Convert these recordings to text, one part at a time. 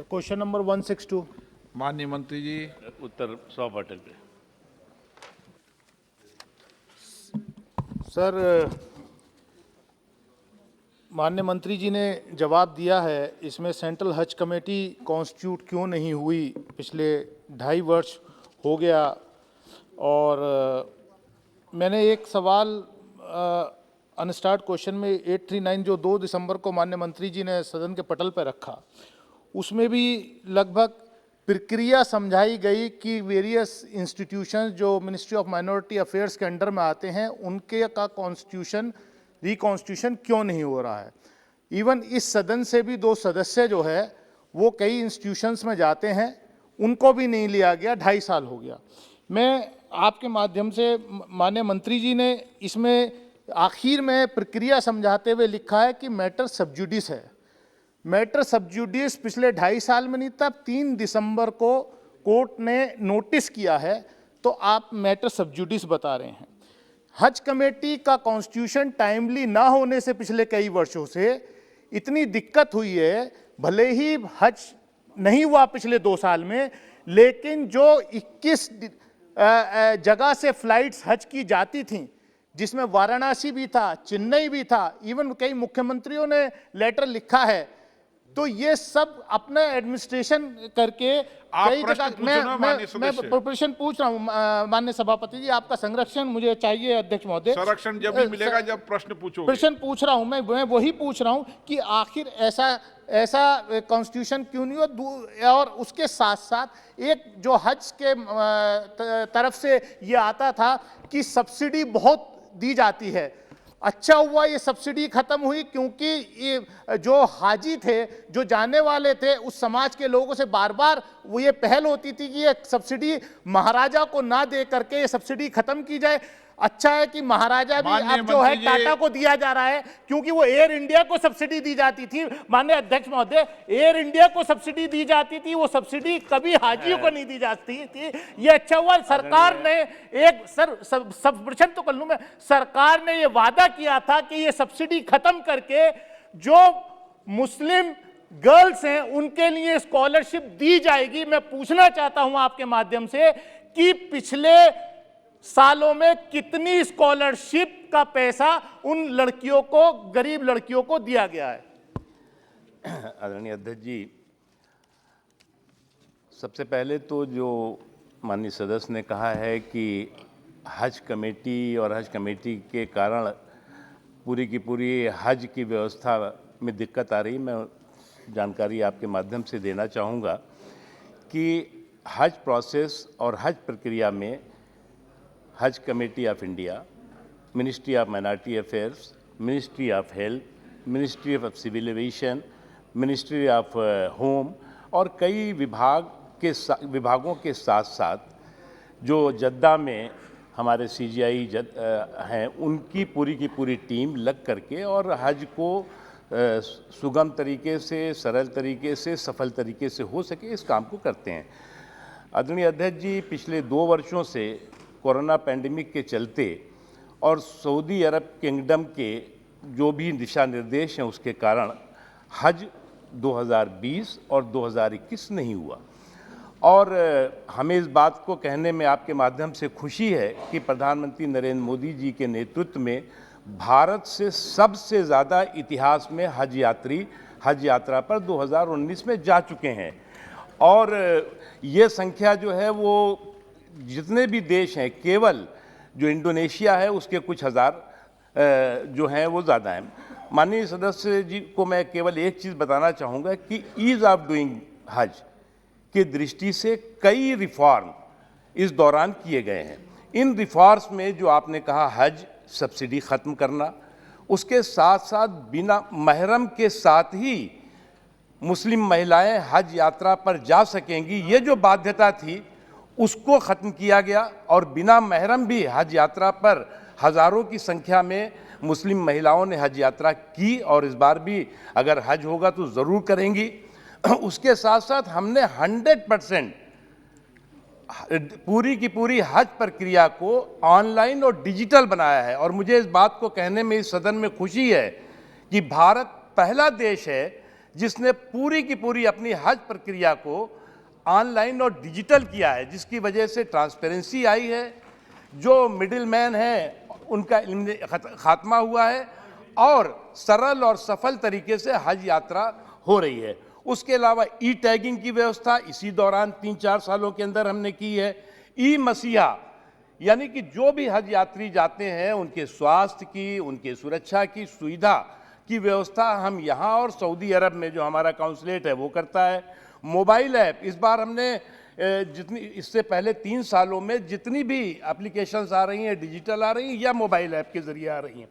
Question number 162। माननीय मंत्री जी। उत्तर 100 पाटिल पे। सर, माननीय मंत्री जी ने जवाब दिया है, इसमें सेंट्रल हज कमेटी कॉन्स्टिट्यूट क्यों नहीं हुई, पिछले 2.5 वर्ष हो गया। और मैंने एक सवाल अनस्टार्ट क्वेश्चन में 839 जो 2 दिसंबर को माननीय मंत्री जी ने सदन के पटल पर रखा, उसमें भी लगभग प्रक्रिया समझाई गई कि वेरियस इंस्टीट्यूशंस जो मिनिस्ट्री ऑफ माइनॉरिटी अफेयर्स के अंडर में आते हैं उनके का कॉन्स्टिट्यूशन रिकॉन्स्टिट्यूशन क्यों नहीं हो रहा है। इवन इस सदन से भी 2 सदस्य जो है वो कई इंस्टीट्यूशंस में जाते हैं, उनको भी नहीं लिया गया। 2.5 साल हो गया। मैं आपके माध्यम से, माननीय मंत्री जी ने इसमें आखिर में प्रक्रिया समझाते हुए लिखा है कि मैटर सब जुडिस है। मैटर सब जुडिस पिछले 2.5 साल में नहीं था, 3 दिसंबर को कोर्ट ने नोटिस किया है, तो आप मैटर सब जुडिस बता रहे हैं। हज कमेटी का कॉन्स्टिट्यूशन टाइमली ना होने से पिछले कई वर्षों से इतनी दिक्कत हुई है। भले ही हज नहीं हुआ पिछले 2 साल में, लेकिन जो 21 जगह से फ्लाइट्स हज की जाती थीं, जिसमें वाराणसी भी था, चेन्नई भी था, इवन कई मुख्यमंत्रियों ने लेटर लिखा है, तो ये सब अपना एडमिनिस्ट्रेशन करके कई जगह मैं प्रिपरेशन पूछ रहा हूं। माननीय सभापति जी, आपका संरक्षण मुझे चाहिए। अध्यक्ष महोदय, संरक्षण जब भी मिलेगा जब प्रश्न पूछोगे। प्रश्न पूछ रहा हूं मैं वही पूछ रहा हूं कि आखिर ऐसा कॉन्स्टिट्यूशन क्यों नहीं हो। और उसके साथ साथ एक जो हज के तरफ से ये आता था कि सब्सिडी बहुत दी जाती है। अच्छा हुआ ये सब्सिडी खत्म हुई, क्योंकि ये जो हाजी थे, जो जाने वाले थे, उस समाज के लोगों से बार बार वो ये पहल होती थी कि ये सब्सिडी महाराजा को ना दे करके ये सब्सिडी खत्म की जाए। अच्छा है कि महाराजा भी अब जो है टाटा को दिया जा रहा है, क्योंकि वो एयर इंडिया को सब्सिडी दी जाती थी। माननीय अध्यक्ष महोदय, एयर इंडिया को सब्सिडी दी जाती थी, वो सब्सिडी कभी हाजियों को नहीं दी जाती थी। ये अच्छा हुआ सरकार ने एक सब प्रश्न तो कर लूं मैं, सरकार ने ये वादा किया था कि ये सब्सिडी खत्म करके जो मुस्लिम गर्ल्स हैं उनके लिए स्कॉलरशिप दी जाएगी। मैं पूछना चाहता हूं आपके माध्यम से कि पिछले सालों में कितनी स्कॉलरशिप का पैसा उन लड़कियों को, गरीब लड़कियों को दिया गया है। आदरणीय अध्यक्ष जी, सबसे पहले तो जो माननीय सदस्य ने कहा है कि हज कमेटी और हज कमेटी के कारण पूरी की पूरी हज की व्यवस्था में दिक्कत आ रही, मैं जानकारी आपके माध्यम से देना चाहूँगा कि हज प्रोसेस और हज प्रक्रिया में Haj committee of India, ministry of minority affairs, ministry of health, ministry of civil aviation, ministry of home और कई विभागों के साथ साथ जो जद्दा में हमारे CGI हैं, उनकी पूरी की पूरी टीम लग करके और हज को सुगम तरीके से, सरल तरीके से, सफल तरीके से हो सके, इस काम को करते हैं। आदरणीय अध्यक्ष जी, पिछले 2 वर्षों से कोरोना पैंडेमिक के चलते और सऊदी अरब किंगडम के जो भी दिशा निर्देश हैं उसके कारण हज 2020 और 2021 नहीं हुआ। और हमें इस बात को कहने में आपके माध्यम से खुशी है कि प्रधानमंत्री नरेंद्र मोदी जी के नेतृत्व में भारत से सबसे ज़्यादा इतिहास में हज यात्री हज यात्रा पर 2019 में जा चुके हैं। और ये संख्या जो है वो जितने भी देश हैं, केवल जो इंडोनेशिया है उसके कुछ हज़ार जो हैं वो ज़्यादा हैं। माननीय सदस्य जी को मैं केवल एक चीज़ बताना चाहूँगा कि ईज़ ऑफ डूइंग हज की दृष्टि से कई रिफॉर्म इस दौरान किए गए हैं। इन रिफॉर्म्स में जो आपने कहा हज सब्सिडी ख़त्म करना, उसके साथ साथ बिना महरम के साथ ही मुस्लिम महिलाएं हज यात्रा पर जा सकेंगी, ये जो बाध्यता थी उसको ख़त्म किया गया और बिना महरम भी हज यात्रा पर हज़ारों की संख्या में मुस्लिम महिलाओं ने हज यात्रा की और इस बार भी अगर हज होगा तो ज़रूर करेंगी। उसके साथ साथ हमने 100% पूरी की पूरी हज प्रक्रिया को ऑनलाइन और डिजिटल बनाया है। और मुझे इस बात को कहने में इस सदन में खुशी है कि भारत पहला देश है जिसने पूरी की पूरी अपनी हज प्रक्रिया को ऑनलाइन और डिजिटल किया है, जिसकी वजह से ट्रांसपेरेंसी आई है, जो मिडिल मैन है उनका खात्मा हुआ है और सरल और सफल तरीके से हज यात्रा हो रही है। उसके अलावा ई टैगिंग की व्यवस्था इसी दौरान 3-4 सालों के अंदर हमने की है। ई मसीहा, यानी कि जो भी हज यात्री जाते हैं उनके स्वास्थ्य की, उनके सुरक्षा की सुविधा की व्यवस्था हम यहाँ और सऊदी अरब में जो हमारा काउंसलेट है वो करता है। मोबाइल ऐप, इस बार हमने जितनी, इससे पहले 3 सालों में जितनी भी एप्लीकेशंस आ रही हैं डिजिटल आ रही हैं या मोबाइल ऐप के ज़रिए आ रही हैं।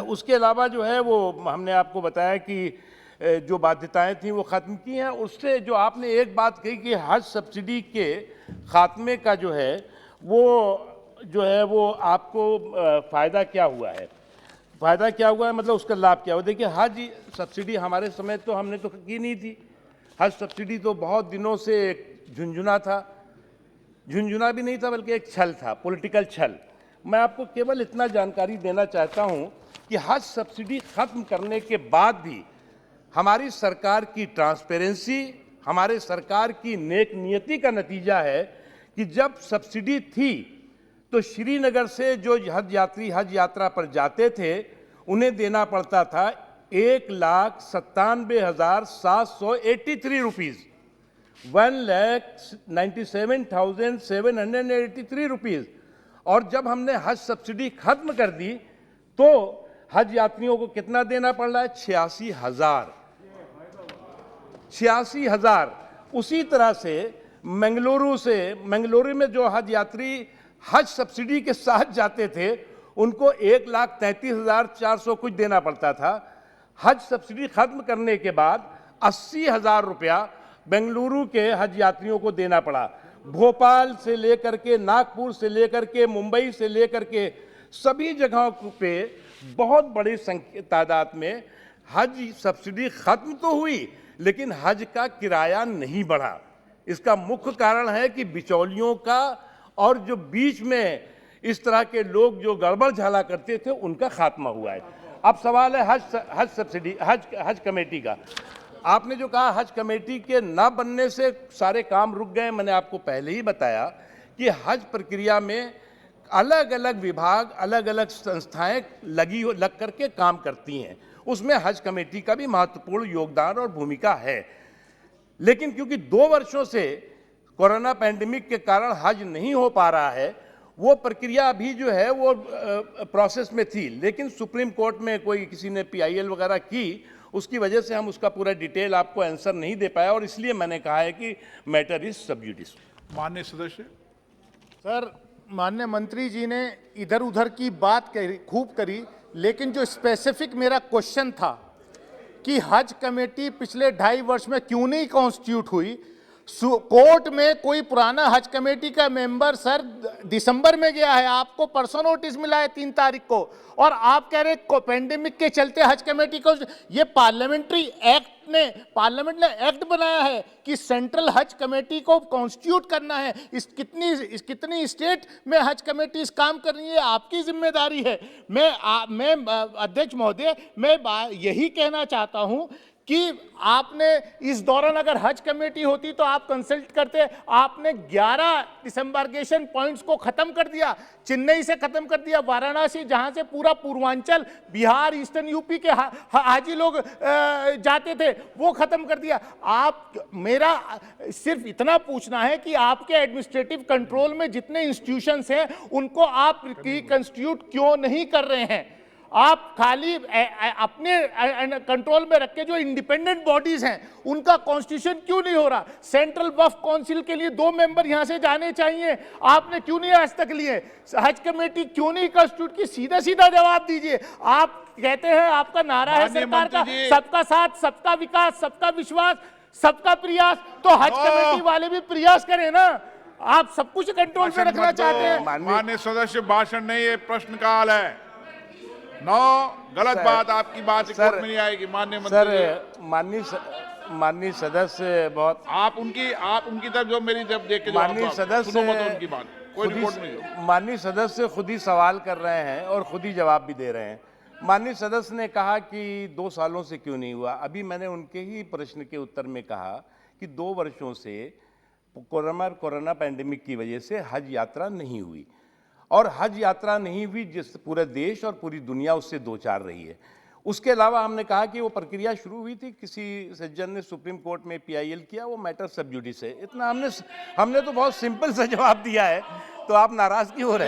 उसके अलावा जो है वो हमने आपको बताया कि जो बाध्यताएं थी वो ख़त्म की हैं। उससे जो आपने एक बात कही कि हज सब्सिडी के ख़ात्मे का जो है वो आपको फ़ायदा क्या हुआ है, फ़ायदा क्या हुआ है, मतलब उसका लाभ क्या हुआ। देखिए, हज सब्सिडी हमारे समय तो हमने तो की नहीं थी। हज सब्सिडी तो बहुत दिनों से झुंझुना था, झुंझुना भी नहीं था बल्कि एक छल था, पॉलिटिकल छल। मैं आपको केवल इतना जानकारी देना चाहता हूं कि हज सब्सिडी खत्म करने के बाद भी हमारी सरकार की ट्रांसपेरेंसी, हमारे सरकार की नेक नियति का नतीजा है कि जब सब्सिडी थी तो श्रीनगर से जो हज यात्री हज यात्रा पर जाते थे उन्हें देना पड़ता था 1,97,783 रुपीज़, 1,97,783 रुपीज़। और जब हमने हज सब्सिडी खत्म कर दी तो हज यात्रियों को कितना देना पड़ रहा है? 86,000। उसी तरह से मंगलुरु में जो हज यात्री हज सब्सिडी के साथ जाते थे उनको 1,33,400 कुछ देना पड़ता था। हज सब्सिडी खत्म करने के बाद 80,000 रुपया बेंगलुरु के हज यात्रियों को देना पड़ा। भोपाल से लेकर के, नागपुर से लेकर के, मुंबई से लेकर के सभी जगहों पे बहुत बड़ी तादाद में हज सब्सिडी खत्म तो हुई लेकिन हज का किराया नहीं बढ़ा। इसका मुख्य कारण है कि बिचौलियों का और जो बीच में इस तरह के लोग जो गड़बड़ झाला करते थे उनका खात्मा हुआ है। अब सवाल है हज सब्सिडी, हज कमेटी का। आपने जो कहा हज कमेटी के ना बनने से सारे काम रुक गए, मैंने आपको पहले ही बताया कि हज प्रक्रिया में अलग अलग विभाग, अलग अलग संस्थाएं लग करके काम करती हैं, उसमें हज कमेटी का भी महत्वपूर्ण योगदान और भूमिका है। लेकिन क्योंकि 2 वर्षों से कोरोना पैंडेमिक के कारण हज नहीं हो पा रहा है, वो प्रक्रिया अभी जो है वो प्रोसेस में थी, लेकिन सुप्रीम कोर्ट में किसी ने PIL वगैरह की, उसकी वजह से हम उसका पूरा डिटेल आपको आंसर नहीं दे पाया और इसलिए मैंने कहा है कि मैटर इज सब जुडिस। माननीय सदस्य। सर, माननीय मंत्री जी ने इधर उधर की बात खूब करी, लेकिन जो स्पेसिफिक मेरा क्वेश्चन था कि हज कमेटी पिछले 2.5 वर्ष में क्यों नहीं कॉन्स्टिट्यूट हुई। कोर्ट में कोई पुराना हज कमेटी का मेंबर सर दिसंबर में गया है, आपको परसों नोटिस मिला है 3 तारीख को, और आप कह रहे पैंडेमिक के चलते हज कमेटी को। ये पार्लियामेंट ने एक्ट बनाया है कि सेंट्रल हज कमेटी को कॉन्स्टिट्यूट करना है। कितनी स्टेट में हज कमेटी इस काम कर रही है, आपकी जिम्मेदारी है। मैं अध्यक्ष महोदय, मैं यही कहना चाहता हूं कि आपने इस दौरान अगर हज कमेटी होती तो आप कंसल्ट करते। आपने 11 डिसएम्बार्केशन पॉइंट्स को खत्म कर दिया, चेन्नई से खत्म कर दिया, वाराणसी जहां से पूरा पूर्वांचल, बिहार, ईस्टर्न यूपी के हाजी लोग जाते थे, वो खत्म कर दिया। मेरा सिर्फ इतना पूछना है कि आपके एडमिनिस्ट्रेटिव कंट्रोल में जितने इंस्टीट्यूशंस हैं उनको आप रिकंस्टिट्यूट क्यों नहीं कर रहे हैं? आप खाली अपने कंट्रोल में रख के जो इंडिपेंडेंट बॉडीज हैं उनका कॉन्स्टिट्यूशन क्यों नहीं हो रहा? सेंट्रल वक्फ काउंसिल के लिए 2 मेंबर यहां से जाने चाहिए, आपने क्यों नहीं आज तक लिए? हज कमेटी क्यों नहीं कॉन्स्टिट्यूट की? सीधा सीधा जवाब दीजिए। आप कहते हैं, आपका नारा है सरकार का सबका साथ, सबका विकास, सबका विश्वास, सबका प्रयास, तो हज कमेटी वाले भी प्रयास करें ना। आप सब कुछ कंट्रोल में रखना चाहते हैं। माननीय सदस्य, भाषण नहीं, ये प्रश्नकाल है। गलत बात, आपकी बात कोर्ट में नहीं आएगी। माननीय मंत्री सर, माननीय सदस्य बहुत आप उनकी तरफ जो मेरी जब देख के माननीय सदस्य उनकी बात कोई रिपोर्ट नहीं। माननीय सदस्य खुद ही सवाल कर रहे हैं और खुद ही जवाब भी दे रहे हैं। माननीय सदस्य ने कहा कि 2 सालों से क्यों नहीं हुआ। अभी मैंने उनके ही प्रश्न के उत्तर में कहा कि 2 वर्षों से कोरोना पैंडेमिक की वजह से हज यात्रा नहीं हुई, और हज यात्रा नहीं हुई जिस पूरे देश और पूरी दुनिया उससे दो चार रही है। उसके अलावा हमने कहा कि वो प्रक्रिया शुरू हुई थी, किसी सज्जन ने सुप्रीम कोर्ट में पीआईएल किया, वो मैटर सब जुडिस है। इतना हमने तो बहुत सिंपल सा जवाब दिया है, तो आप नाराज क्यों हो रहे हैं?